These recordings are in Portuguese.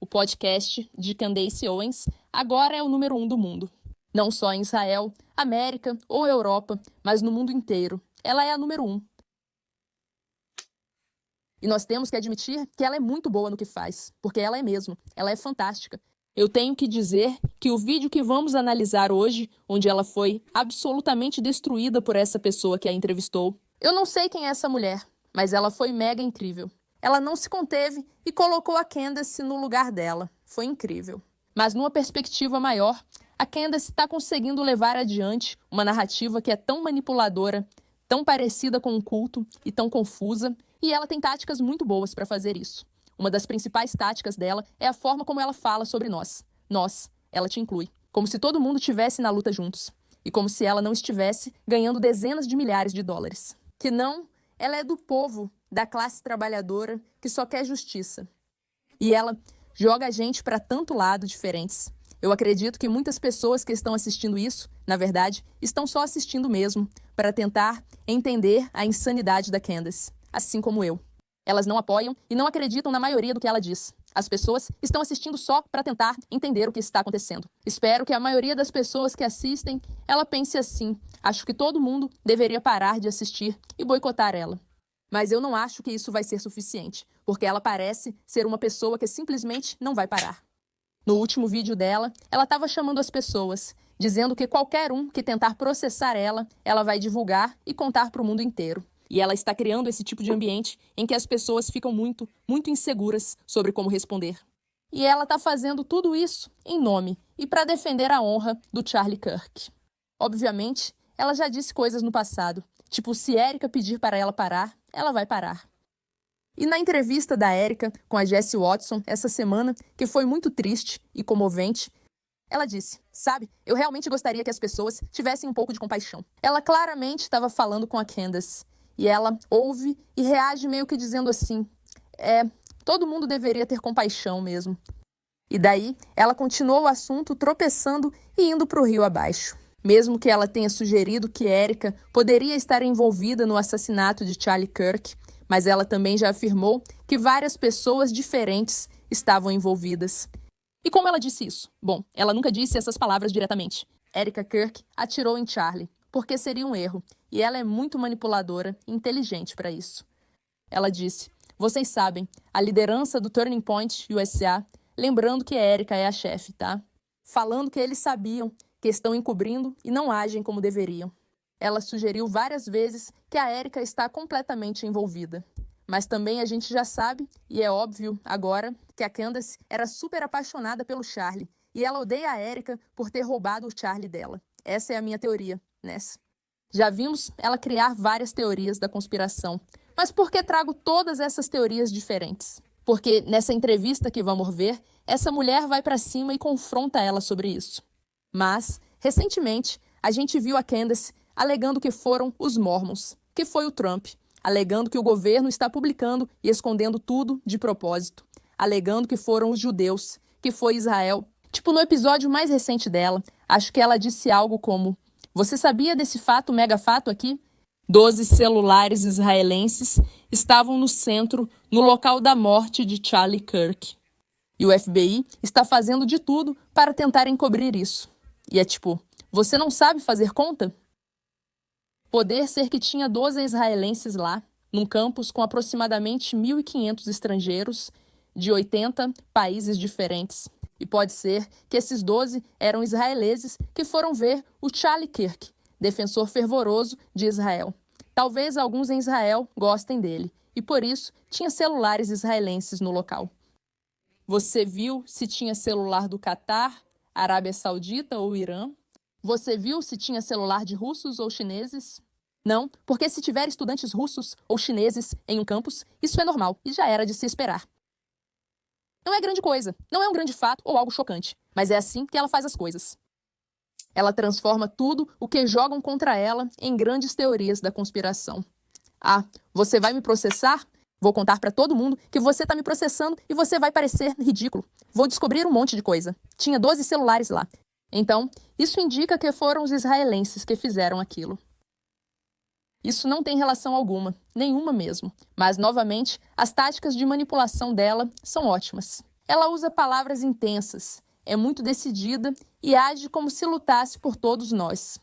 podcast de Candace Owens agora é o número 1 do mundo. Não só em Israel, América ou Europa, mas no mundo inteiro. Ela é a número 1. E nós temos que admitir que ela é muito boa no que faz, porque ela é mesmo. Ela é fantástica. Eu tenho que dizer que o vídeo que vamos analisar hoje, onde ela foi absolutamente destruída por essa pessoa que a entrevistou, eu não sei quem é essa mulher, mas ela foi mega incrível. Ela não se conteve e colocou a Candace no lugar dela. Foi incrível. Mas numa perspectiva maior, a Candace está conseguindo levar adiante uma narrativa que é tão manipuladora, tão parecida com um culto e tão confusa, e ela tem táticas muito boas para fazer isso. Uma das principais táticas dela é a forma como ela fala sobre nós. Nós, ela te inclui. Como se todo mundo estivesse na luta juntos. E como se ela não estivesse ganhando dezenas de milhares de dólares. Que não, ela é do povo, da classe trabalhadora, que só quer justiça. E ela joga a gente para tanto lado diferentes. Eu acredito que muitas pessoas que estão assistindo isso, na verdade, estão só assistindo mesmo, para tentar entender a insanidade da Candace, assim como eu. Elas não apoiam e não acreditam na maioria do que ela diz. As pessoas estão assistindo só para tentar entender o que está acontecendo. Espero que a maioria das pessoas que assistem, ela pense assim. Acho que todo mundo deveria parar de assistir e boicotar ela. Mas eu não acho que isso vai ser suficiente, porque ela parece ser uma pessoa que simplesmente não vai parar. No último vídeo dela, ela estava chamando as pessoas, dizendo que qualquer um que tentar processar ela vai divulgar e contar para o mundo inteiro. E ela está criando esse tipo de ambiente em que as pessoas ficam muito, muito inseguras sobre como responder. E ela está fazendo tudo isso em nome e para defender a honra do Charlie Kirk. Obviamente, ela já disse coisas no passado, tipo, se Erika pedir para ela parar, ela vai parar. E na entrevista da Erika com a Jessie Watson essa semana, que foi muito triste e comovente, ela disse, sabe, eu realmente gostaria que as pessoas tivessem um pouco de compaixão. Ela claramente estava falando com a Candace, e ela ouve e reage meio que dizendo assim, todo mundo deveria ter compaixão mesmo. E daí, ela continuou o assunto tropeçando e indo para o rio abaixo. Mesmo que ela tenha sugerido que Erika poderia estar envolvida no assassinato de Charlie Kirk, mas ela também já afirmou que várias pessoas diferentes estavam envolvidas. E como ela disse isso? Bom, ela nunca disse essas palavras diretamente. Erika Kirk atirou em Charlie, porque seria um erro, e ela é muito manipuladora e inteligente para isso. Ela disse, vocês sabem, a liderança do Turning Point USA, lembrando que a Erika é a chefe, tá? Falando que eles sabiam que estão encobrindo e não agem como deveriam. Ela sugeriu várias vezes que a Erika está completamente envolvida. Mas também a gente já sabe, e é óbvio agora, que a Candace era super apaixonada pelo Charlie, e ela odeia a Erika por ter roubado o Charlie dela. Essa é a minha teoria, nessa. Já vimos ela criar várias teorias da conspiração. Mas por que trago todas essas teorias diferentes? Porque nessa entrevista que vamos ver, essa mulher vai para cima e confronta ela sobre isso. Mas, recentemente, a gente viu a Candace alegando que foram os Mormons, que foi o Trump, alegando que o governo está publicando e escondendo tudo de propósito, alegando que foram os judeus, que foi Israel. Tipo, no episódio mais recente dela, acho que ela disse algo como, você sabia desse fato, mega fato aqui? 12 celulares israelenses estavam no centro, no local da morte de Charlie Kirk. E o FBI está fazendo de tudo para tentar encobrir isso. E é tipo, você não sabe fazer conta? Poder ser que tinha 12 israelenses lá, num campus com aproximadamente 1.500 estrangeiros de 80 países diferentes. E pode ser que esses 12 eram israeleses que foram ver o Charlie Kirk, defensor fervoroso de Israel. Talvez alguns em Israel gostem dele, e por isso tinha celulares israelenses no local. Você viu se tinha celular do Catar, Arábia Saudita ou Irã? Você viu se tinha celular de russos ou chineses? Não, porque se tiver estudantes russos ou chineses em um campus, isso é normal e já era de se esperar. Não é grande coisa, não é um grande fato ou algo chocante, mas é assim que ela faz as coisas. Ela transforma tudo o que jogam contra ela em grandes teorias da conspiração. Ah, você vai me processar? Vou contar para todo mundo que você está me processando e você vai parecer ridículo. Vou descobrir um monte de coisa. Tinha 12 celulares lá. Então, isso indica que foram os israelenses que fizeram aquilo. Isso não tem relação alguma, nenhuma mesmo. Mas, novamente, as táticas de manipulação dela são ótimas. Ela usa palavras intensas, é muito decidida e age como se lutasse por todos nós.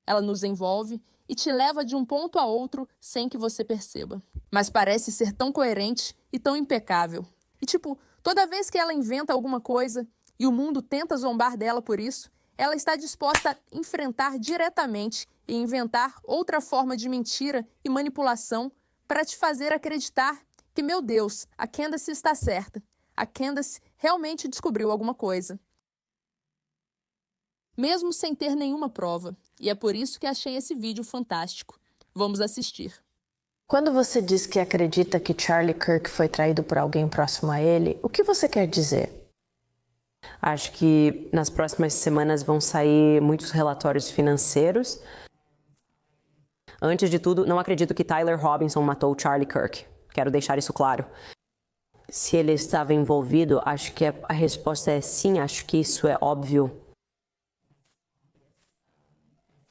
Ela nos envolve e te leva de um ponto a outro sem que você perceba. Mas parece ser tão coerente e tão impecável. E toda vez que ela inventa alguma coisa e o mundo tenta zombar dela por isso, ela está disposta a enfrentar diretamente e inventar outra forma de mentira e manipulação para te fazer acreditar que, meu Deus, a Candace está certa. A Candace realmente descobriu alguma coisa. Mesmo sem ter nenhuma prova. E é por isso que achei esse vídeo fantástico. Vamos assistir. Quando você diz que acredita que Charlie Kirk foi traído por alguém próximo a ele, o que você quer dizer? Acho que nas próximas semanas vão sair muitos relatórios financeiros. Antes de tudo, não acredito que Tyler Robinson matou Charlie Kirk. Quero deixar isso claro. Se ele estava envolvido, acho que a resposta é sim, acho que isso é óbvio.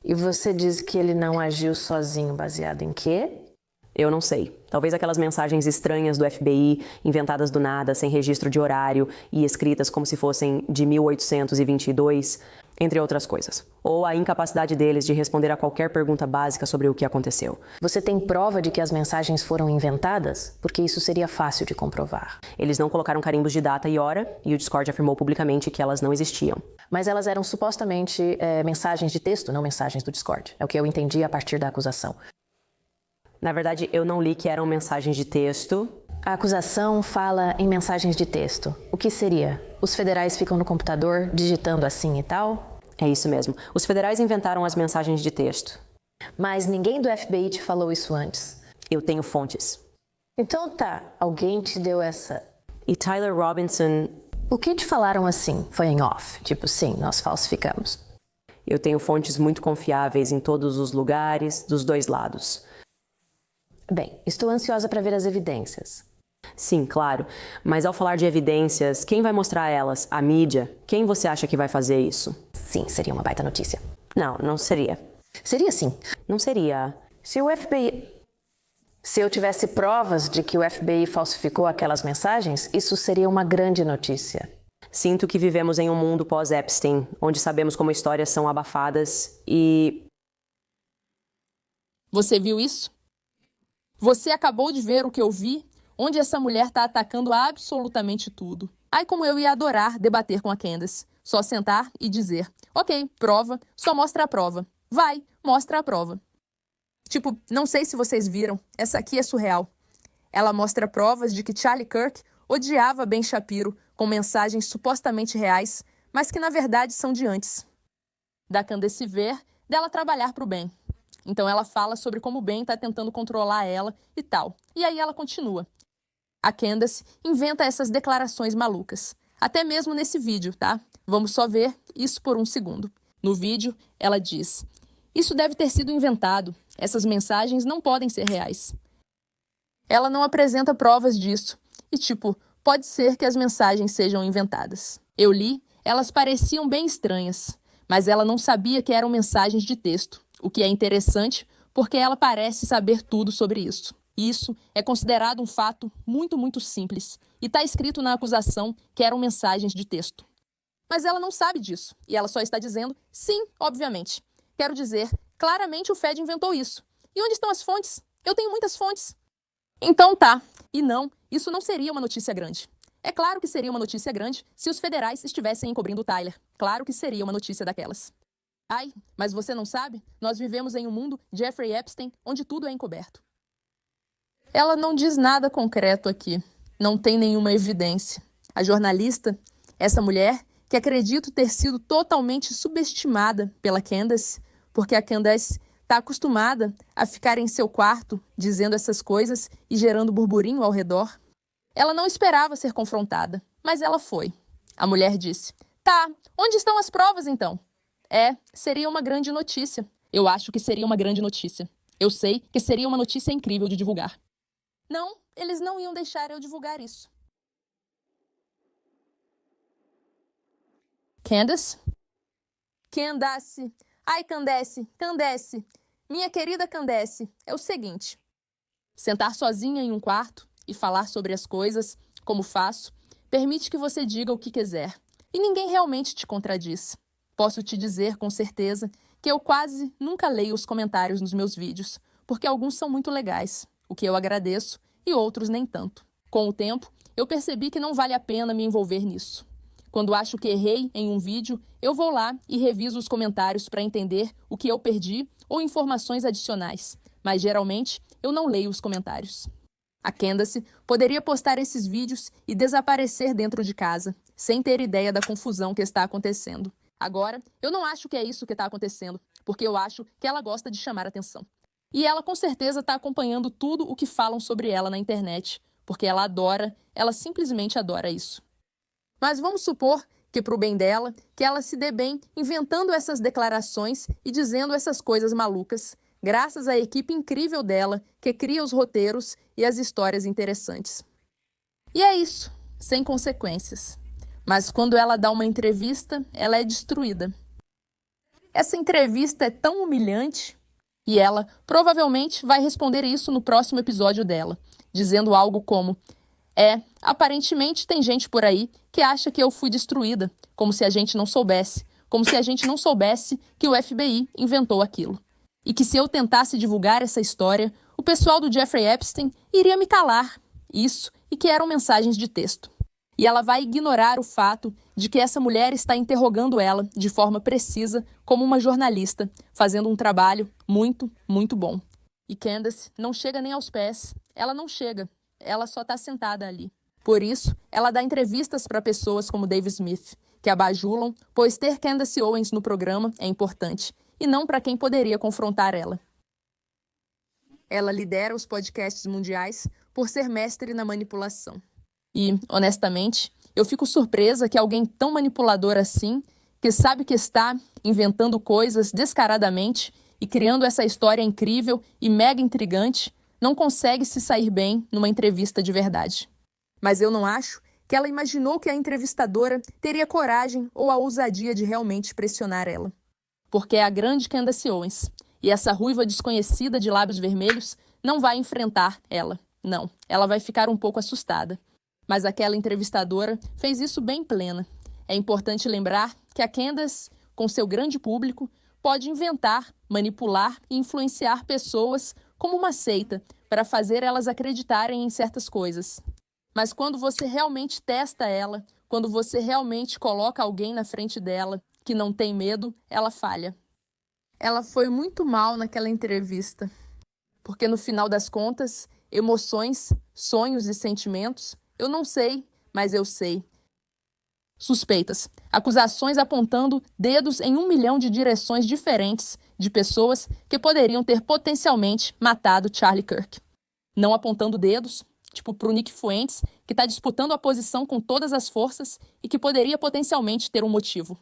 E você diz que ele não agiu sozinho, baseado em quê? Eu não sei. Talvez aquelas mensagens estranhas do FBI, inventadas do nada, sem registro de horário e escritas como se fossem de 1822, entre outras coisas. Ou a incapacidade deles de responder a qualquer pergunta básica sobre o que aconteceu. Você tem prova de que as mensagens foram inventadas? Porque isso seria fácil de comprovar. Eles não colocaram carimbos de data e hora, e o Discord afirmou publicamente que elas não existiam. Mas elas eram supostamente mensagens de texto, não mensagens do Discord. É o que eu entendi a partir da acusação. Na verdade, eu não li que eram mensagens de texto. A acusação fala em mensagens de texto. O que seria? Os federais ficam no computador digitando assim e tal? É isso mesmo. Os federais inventaram as mensagens de texto. Mas ninguém do FBI te falou isso antes. Eu tenho fontes. Então tá, alguém te deu essa... E Tyler Robinson... O que te falaram assim? Foi em off? Tipo, sim, nós falsificamos. Eu tenho fontes muito confiáveis em todos os lugares, dos dois lados. Bem, estou ansiosa para ver as evidências. Sim, claro. Mas ao falar de evidências, quem vai mostrar elas? A mídia? Quem você acha que vai fazer isso? Sim, seria uma baita notícia. Não, não seria. Seria sim. Não seria. Se eu tivesse provas de que o FBI falsificou aquelas mensagens, isso seria uma grande notícia. Sinto que vivemos em um mundo pós-Epstein, onde sabemos como histórias são abafadas e... Você viu isso? Você acabou de ver o que eu vi, onde essa mulher está atacando absolutamente tudo. Ai, como eu ia adorar debater com a Candace. Só sentar e dizer, ok, prova, só mostra a prova. Vai, mostra a prova. Não sei se vocês viram, essa aqui é surreal. Ela mostra provas de que Charlie Kirk odiava Ben Shapiro com mensagens supostamente reais, mas que na verdade são de antes. Da Candace ver, dela trabalhar para o Ben. Então ela fala sobre como o Ben está tentando controlar ela e tal. E aí ela continua. A Candace inventa essas declarações malucas. Até mesmo nesse vídeo, tá? Vamos só ver isso por um segundo. No vídeo, ela diz: isso deve ter sido inventado. Essas mensagens não podem ser reais. Ela não apresenta provas disso. E pode ser que as mensagens sejam inventadas. Eu li, elas pareciam bem estranhas. Mas ela não sabia que eram mensagens de texto. O que é interessante, porque ela parece saber tudo sobre isso. Isso é considerado um fato muito, muito simples. E está escrito na acusação que eram mensagens de texto. Mas ela não sabe disso. E ela só está dizendo, sim, obviamente. Quero dizer, claramente o Fed inventou isso. E onde estão as fontes? Eu tenho muitas fontes. Então tá. E não, isso não seria uma notícia grande. É claro que seria uma notícia grande se os federais estivessem encobrindo o Tyler. Claro que seria uma notícia daquelas. Ai, mas você não sabe? Nós vivemos em um mundo Jeffrey Epstein, onde tudo é encoberto. Ela não diz nada concreto aqui. Não tem nenhuma evidência. A jornalista, essa mulher, que acredito ter sido totalmente subestimada pela Candace, porque a Candace está acostumada a ficar em seu quarto dizendo essas coisas e gerando burburinho ao redor. Ela não esperava ser confrontada, mas ela foi. A mulher disse, tá, onde estão as provas então? Seria uma grande notícia. Eu acho que seria uma grande notícia. Eu sei que seria uma notícia incrível de divulgar. Não, eles não iam deixar eu divulgar isso. Candace? Candace. Ai, Candace. Minha querida Candace, é o seguinte. Sentar sozinha em um quarto e falar sobre as coisas, como faço, permite que você diga o que quiser. E ninguém realmente te contradiz. Posso te dizer com certeza que eu quase nunca leio os comentários nos meus vídeos, porque alguns são muito legais, o que eu agradeço, e outros nem tanto. Com o tempo, eu percebi que não vale a pena me envolver nisso. Quando acho que errei em um vídeo, eu vou lá e reviso os comentários para entender o que eu perdi ou informações adicionais, mas geralmente eu não leio os comentários. A Candace poderia postar esses vídeos e desaparecer dentro de casa, sem ter ideia da confusão que está acontecendo. Agora, eu não acho que é isso que está acontecendo, porque eu acho que ela gosta de chamar atenção. E ela com certeza está acompanhando tudo o que falam sobre ela na internet, porque ela simplesmente adora isso. Mas vamos supor que, para o bem dela, que ela se dê bem inventando essas declarações e dizendo essas coisas malucas, graças à equipe incrível dela, que cria os roteiros e as histórias interessantes. E é isso, sem consequências. Mas quando ela dá uma entrevista, ela é destruída. Essa entrevista é tão humilhante e ela provavelmente vai responder isso no próximo episódio dela, dizendo algo como: aparentemente tem gente por aí que acha que eu fui destruída, como se a gente não soubesse que o FBI inventou aquilo. E que se eu tentasse divulgar essa história, o pessoal do Jeffrey Epstein iria me calar. Isso, e que eram mensagens de texto. E ela vai ignorar o fato de que essa mulher está interrogando ela de forma precisa, como uma jornalista, fazendo um trabalho muito, muito bom. E Candace não chega nem aos pés. Ela não chega. Ela só está sentada ali. Por isso, ela dá entrevistas para pessoas como Dave Smith, que a bajulam, pois ter Candace Owens no programa é importante, e não para quem poderia confrontar ela. Ela lidera os podcasts mundiais por ser mestre na manipulação. E, honestamente, eu fico surpresa que alguém tão manipulador assim, que sabe que está inventando coisas descaradamente e criando essa história incrível e mega intrigante, não consegue se sair bem numa entrevista de verdade. Mas eu não acho que ela imaginou que a entrevistadora teria coragem ou a ousadia de realmente pressionar ela. Porque é a grande Candace Owens, e essa ruiva desconhecida de lábios vermelhos não vai enfrentar ela. Não, ela vai ficar um pouco assustada. Mas aquela entrevistadora fez isso bem plena. É importante lembrar que a Candace, com seu grande público, pode inventar, manipular e influenciar pessoas como uma seita para fazer elas acreditarem em certas coisas. Mas quando você realmente testa ela, quando você realmente coloca alguém na frente dela que não tem medo, ela falha. Ela foi muito mal naquela entrevista, porque no final das contas, emoções, sonhos e sentimentos, eu não sei, mas eu sei. Suspeitas, acusações apontando dedos em 1 milhão de direções diferentes de pessoas que poderiam ter potencialmente matado Charlie Kirk. Não apontando dedos, tipo pro Nick Fuentes, que está disputando a posição com todas as forças e que poderia potencialmente ter um motivo.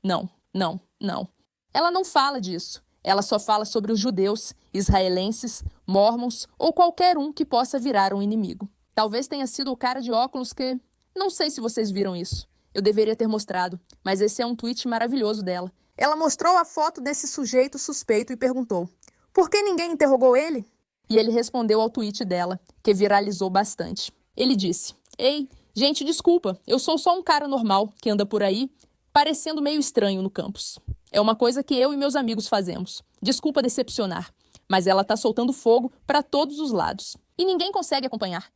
Não, não, não. Ela não fala disso. Ela só fala sobre os judeus, israelenses, mormons ou qualquer um que possa virar um inimigo. Talvez tenha sido o cara de óculos que... Não sei se vocês viram isso. Eu deveria ter mostrado, mas esse é um tweet maravilhoso dela. Ela mostrou a foto desse sujeito suspeito e perguntou: por que ninguém interrogou ele? E ele respondeu ao tweet dela, que viralizou bastante. Ele disse: ei, gente, desculpa, eu sou só um cara normal que anda por aí, parecendo meio estranho no campus. É uma coisa que eu e meus amigos fazemos. Desculpa decepcionar, mas ela tá soltando fogo para todos os lados. E ninguém consegue acompanhar.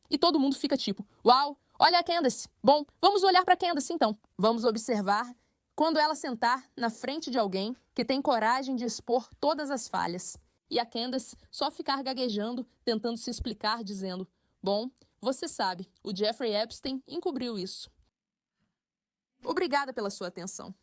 E todo mundo fica tipo: uau, olha a Candace. Bom, vamos olhar para a Candace então. Vamos observar quando ela sentar na frente de alguém que tem coragem de expor todas as falhas. E a Candace só ficar gaguejando, tentando se explicar, dizendo: bom, você sabe, o Jeffrey Epstein encobriu isso. Obrigada pela sua atenção.